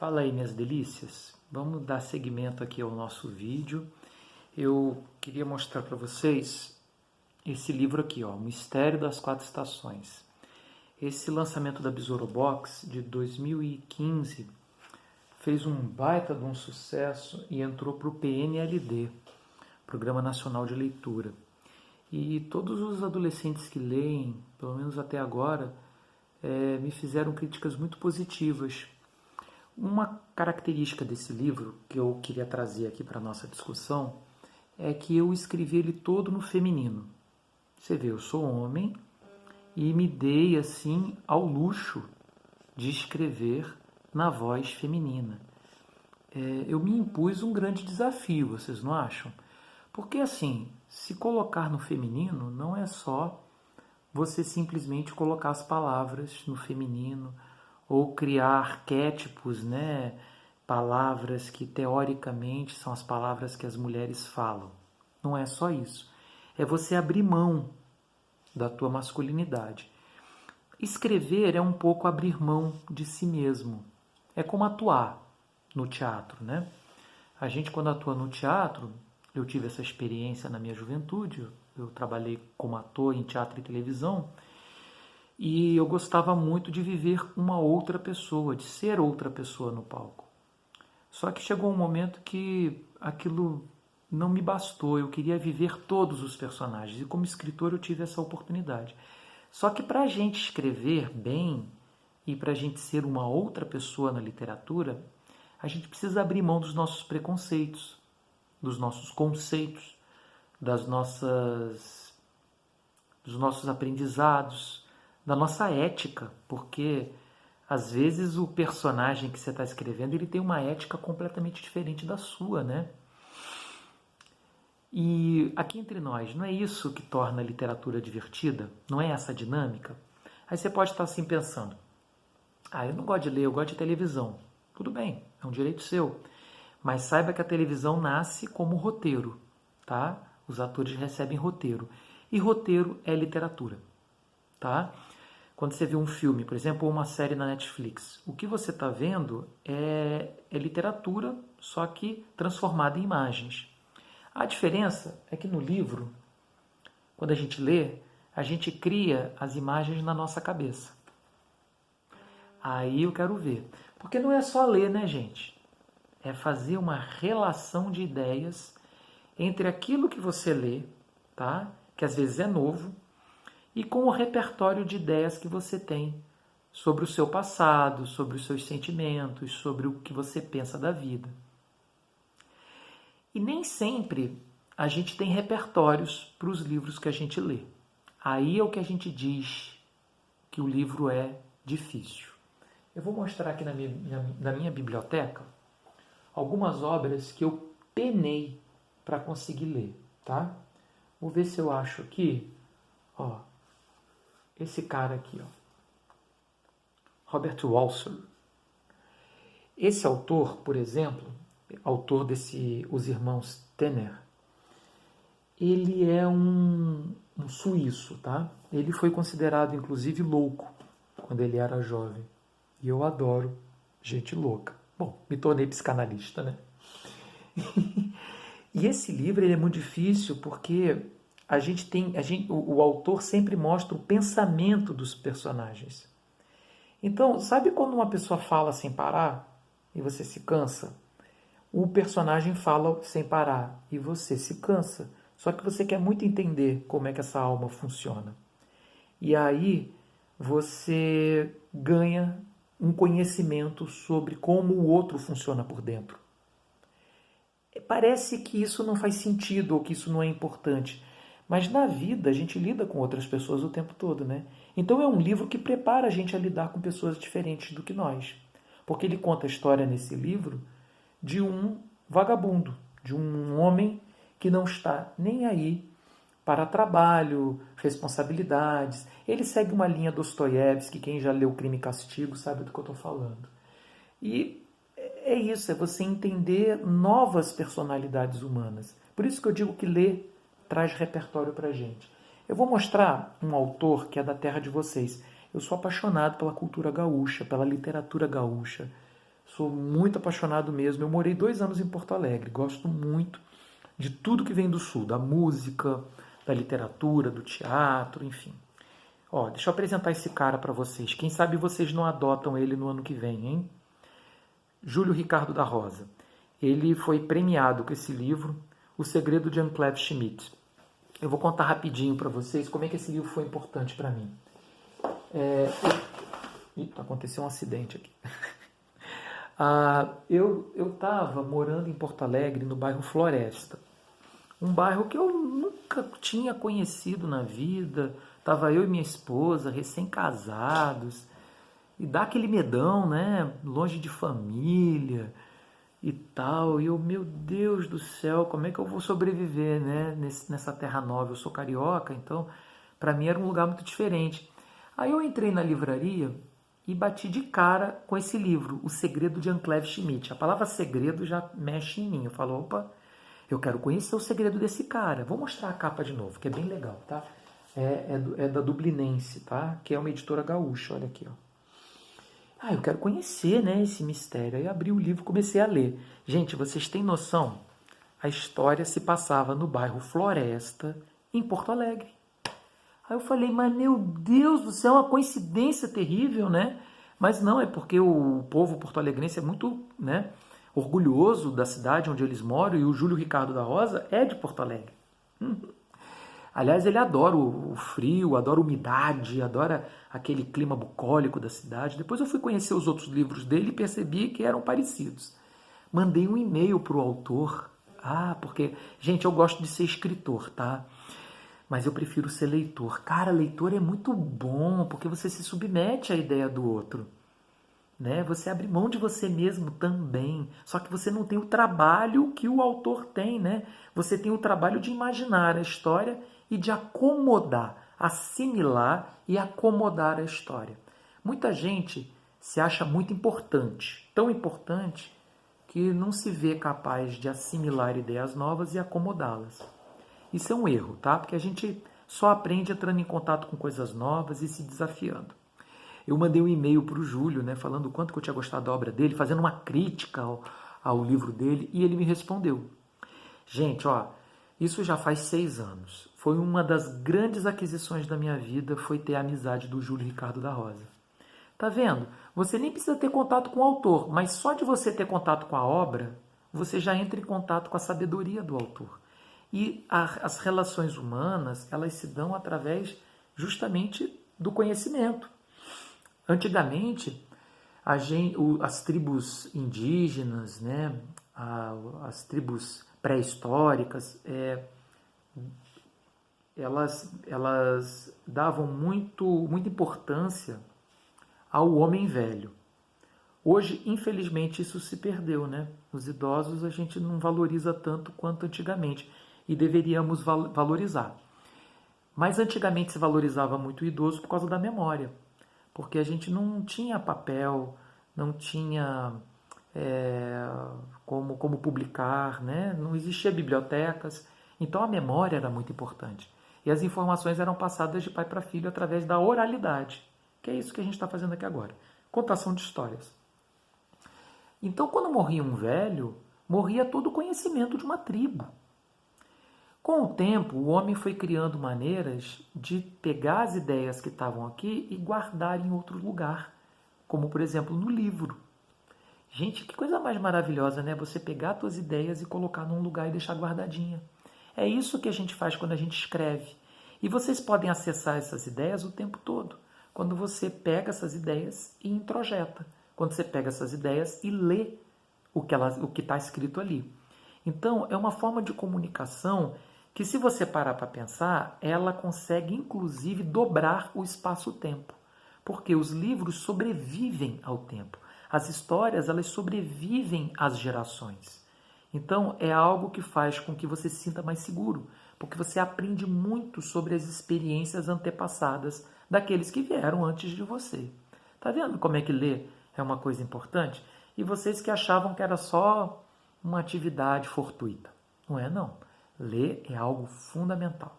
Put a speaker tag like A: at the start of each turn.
A: Fala aí, minhas delícias. Vamos dar seguimento aqui ao nosso vídeo. Eu queria mostrar para vocês esse livro aqui, ó, O Mistério das Quatro Estações. Esse lançamento da Besouro Box de 2015 fez um baita de um sucesso e entrou para o PNLD, Programa Nacional de Leitura. E todos os adolescentes que leem, pelo menos até agora, me fizeram críticas muito positivas. Uma característica desse livro que eu queria trazer aqui para a nossa discussão é que eu escrevi ele todo no feminino. Você vê, eu sou homem e me dei assim ao luxo de escrever na voz feminina. Eu me impus um grande desafio, vocês não acham? Porque assim, se colocar no feminino não é só você simplesmente colocar as palavras no feminino ou criar arquétipos, né? Palavras que teoricamente são as palavras que as mulheres falam. Não é só isso. É você abrir mão da tua masculinidade. Escrever é um pouco abrir mão de si mesmo. É como atuar no teatro, né? A gente, quando atua no teatro, eu tive essa experiência na minha juventude, eu trabalhei como ator em teatro e televisão, e eu gostava muito de viver uma outra pessoa, de ser outra pessoa no palco. Só que chegou um momento que aquilo não me bastou, eu queria viver todos os personagens, e como escritor eu tive essa oportunidade. Só que para a gente escrever bem e para a gente ser uma outra pessoa na literatura, a gente precisa abrir mão dos nossos preconceitos, dos nossos conceitos, dos nossos aprendizados, da nossa ética, porque às vezes o personagem que você está escrevendo ele tem uma ética completamente diferente da sua, né? E aqui entre nós, não é isso que torna a literatura divertida? Não é essa dinâmica? Aí você pode estar assim pensando, eu não gosto de ler, eu gosto de televisão. Tudo bem, é um direito seu. Mas saiba que a televisão nasce como roteiro, tá? Os atores recebem roteiro. E roteiro é literatura, tá? Quando você vê um filme, por exemplo, ou uma série na Netflix, o que você está vendo é literatura, só que transformada em imagens. A diferença é que no livro, quando a gente lê, a gente cria as imagens na nossa cabeça. Aí eu quero ver. Porque não é só ler, né, gente? É fazer uma relação de ideias entre aquilo que você lê, tá? Que às vezes é novo, e com o repertório de ideias que você tem sobre o seu passado, sobre os seus sentimentos, sobre o que você pensa da vida. E nem sempre a gente tem repertórios para os livros que a gente lê. Aí é o que a gente diz que o livro é difícil. Eu vou mostrar aqui na minha biblioteca algumas obras que eu penei para conseguir ler, tá? Vou ver se eu acho aqui, ó, esse cara aqui, ó, Robert Walser. Esse autor, por exemplo, autor desse Os Irmãos Tanner, ele é um suíço, tá? Ele foi considerado, inclusive, louco quando ele era jovem. E eu adoro gente louca. Bom, me tornei psicanalista, né? E esse livro ele é muito difícil porque o autor sempre mostra o pensamento dos personagens. Então, sabe quando uma pessoa fala sem parar e você se cansa? O personagem fala sem parar e você se cansa. Só que você quer muito entender como é que essa alma funciona. E aí você ganha um conhecimento sobre como o outro funciona por dentro. Parece que isso não faz sentido ou que isso não é importante. Mas na vida a gente lida com outras pessoas o tempo todo, né? Então é um livro que prepara a gente a lidar com pessoas diferentes do que nós. Porque ele conta a história nesse livro de um vagabundo, de um homem que não está nem aí para trabalho, responsabilidades. Ele segue uma linha Dostoiévski, quem já leu Crime e Castigo sabe do que eu estou falando. E é isso, é você entender novas personalidades humanas. Por isso que eu digo que ler traz repertório para a gente. Eu vou mostrar um autor que é da terra de vocês. Eu sou apaixonado pela cultura gaúcha, pela literatura gaúcha. Sou muito apaixonado mesmo. Eu morei 2 anos em Porto Alegre. Gosto muito de tudo que vem do Sul, da música, da literatura, do teatro, enfim. Ó, deixa eu apresentar esse cara para vocês. Quem sabe vocês não adotam ele no ano que vem, hein? Júlio Ricardo da Rosa. Ele foi premiado com esse livro, O Segredo de Anclave Schmidt. Eu vou contar rapidinho para vocês como é que esse livro foi importante para mim. Aconteceu um acidente aqui. Eu estava morando em Porto Alegre, no bairro Floresta. Um bairro que eu nunca tinha conhecido na vida. Estava eu e minha esposa, recém-casados. E dá aquele medão, né? Longe de família e tal. E eu, meu Deus do céu, como é que eu vou sobreviver, né? Nessa terra nova. Eu sou carioca, então para mim era um lugar muito diferente. Aí eu entrei na livraria e bati de cara com esse livro, O Segredo de Anclave Schmidt. A palavra segredo já mexe em mim. Eu falo, opa, eu quero conhecer o segredo desse cara. Vou mostrar a capa de novo, que é bem legal, tá? É da Dublinense, tá? Que é uma editora gaúcha, olha aqui, ó. Eu quero conhecer, né, esse mistério. Aí abri o livro e comecei a ler. Gente, vocês têm noção? A história se passava no bairro Floresta, em Porto Alegre. Aí eu falei, mas meu Deus do céu, é uma coincidência terrível, né? Mas não, é porque o povo porto-alegrense é muito, né, orgulhoso da cidade onde eles moram, e o Júlio Ricardo da Rosa é de Porto Alegre. Aliás, ele adora o frio, adora a umidade, adora aquele clima bucólico da cidade. Depois eu fui conhecer os outros livros dele e percebi que eram parecidos. Mandei um e-mail para o autor. Porque, gente, eu gosto de ser escritor, tá? Mas eu prefiro ser leitor. Cara, leitor é muito bom, porque você se submete à ideia do outro. Né? Você abre mão de você mesmo também. Só que você não tem o trabalho que o autor tem, né? Você tem o trabalho de imaginar a história e de acomodar, assimilar e acomodar a história. Muita gente se acha muito importante, tão importante que não se vê capaz de assimilar ideias novas e acomodá-las. Isso é um erro, tá? Porque a gente só aprende entrando em contato com coisas novas e se desafiando. Eu mandei um e-mail para o Júlio, né, falando o quanto que eu tinha gostado da obra dele, fazendo uma crítica ao livro dele, e ele me respondeu. Gente, isso já faz 6 anos. Foi uma das grandes aquisições da minha vida, foi ter a amizade do Júlio Ricardo da Rosa. Tá vendo? Você nem precisa ter contato com o autor, mas só de você ter contato com a obra, você já entra em contato com a sabedoria do autor. E as relações humanas, elas se dão através justamente do conhecimento. Antigamente, as tribos indígenas, né, as tribos pré-históricas, elas davam muita importância ao homem velho. Hoje, infelizmente, isso se perdeu, né? Os idosos a gente não valoriza tanto quanto antigamente e deveríamos valorizar. Mas antigamente se valorizava muito o idoso por causa da memória, porque a gente não tinha papel, não tinha como publicar, né? Não existia bibliotecas, então a memória era muito importante. E as informações eram passadas de pai para filho através da oralidade, que é isso que a gente está fazendo aqui agora, contação de histórias. Então, quando morria um velho, morria todo o conhecimento de uma tribo. Com o tempo, o homem foi criando maneiras de pegar as ideias que estavam aqui e guardar em outro lugar, como, por exemplo, no livro. Gente, que coisa mais maravilhosa, né? Você pegar as suas ideias e colocar num lugar e deixar guardadinha. É isso que a gente faz quando a gente escreve. E vocês podem acessar essas ideias o tempo todo, quando você pega essas ideias e introjeta. Quando você pega essas ideias e lê o que está escrito ali. Então, é uma forma de comunicação que, se você parar para pensar, ela consegue, inclusive, dobrar o espaço-tempo. Porque os livros sobrevivem ao tempo. As histórias, elas sobrevivem às gerações. Então, é algo que faz com que você se sinta mais seguro, porque você aprende muito sobre as experiências antepassadas daqueles que vieram antes de você. Tá vendo como é que ler é uma coisa importante? E vocês que achavam que era só uma atividade fortuita. Não é, não. Ler é algo fundamental.